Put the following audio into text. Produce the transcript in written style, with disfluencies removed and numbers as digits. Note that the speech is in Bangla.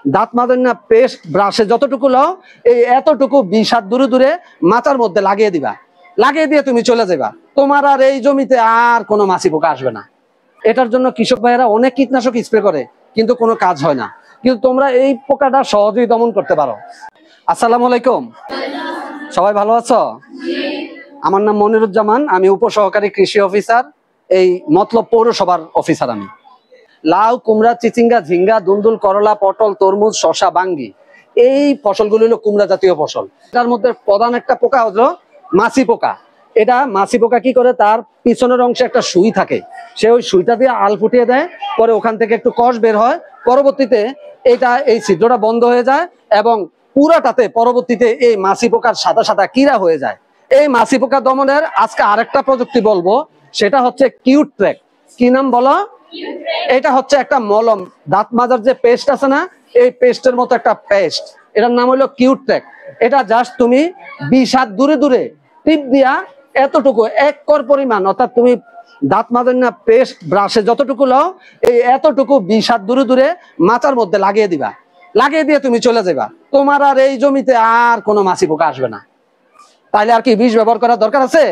দাঁত মাজেন না পেস্ট ব্রাশে যতটুকু লও এই এতটুকু 20 হাত দূরে দূরে মাথার মধ্যে লাগিয়ে দিবা, লাগিয়ে দিয়ে তুমি চলে যাবা। তোমার আর এই জমিতে আর কোনো মাছি পোকা আসবে না। এটার জন্য কৃষক ভাইয়েরা অনেক কীটনাশক স্প্রে করে কিন্তু কোনো কাজ হয় না, কিন্তু তোমরা এই পোকাটা সহজেই দমন করতে পারো। আসসালামু আলাইকুম, সবাই ভালো আছো? আমার নাম মনিরুজ্জামান, আমি উপসহকারী কৃষি অফিসার, এই মতলব পৌরসভার অফিসার। আমি লাউ, কুমড়া, চিচিঙ্গা, ঝিঙ্গা, দুন্দুল, করলা, পটল, তরমুজ, শসা, বাঙ্গি, এই ফসলগুলো হলো কুমড়া জাতীয় ফসল। এটার মধ্যে প্রধান একটা পোকা হলো মাছি পোকা। এটা মাছি পোকা কি করে, তার পিছনের অংশে একটা সুই থাকে, সে ওই সুইটা দিয়ে আল ফুটিয়ে দেয়, পরে ওখান থেকে একটু কষ বের হয়, পরবর্তীতে এই ছিদ্রটা বন্ধ হয়ে যায় এবং পুরাটাতে পরবর্তীতে এই মাছি পোকার সাদা সাদা কিরা হয়ে যায়। এই মাছি পোকা দমনের আজকে আরেকটা প্রযুক্তি বলবো, সেটা হচ্ছে কিউট ট্র্যাক। কি নাম বলো? এটা হচ্ছে একটা মলম, দাঁত মাজার যে পেস্ট আছে না, এই পেস্টের মতো একটা পেস্ট, এটার নাম হলো কিউট ট্র্যাক। এটা জাস্ট তুমি 20 হাত দূরে দূরে টিপ দিয়া এতটুকু এক কর পরিমাণ, অর্থাৎ তুমি দাঁত মাজেন না পেস্ট ব্রাশে যতটুকু লও এই এতটুকু 20 হাত দূরে দূরে মাথার মধ্যে লাগিয়ে দিবা, লাগিয়ে দিয়ে তুমি চলে যাবা। তোমার আর এই জমিতে আর কোনো মাছি পোকা আসবে না। তাইলে আর কি বিষ ব্যবহার করার দরকার আছে?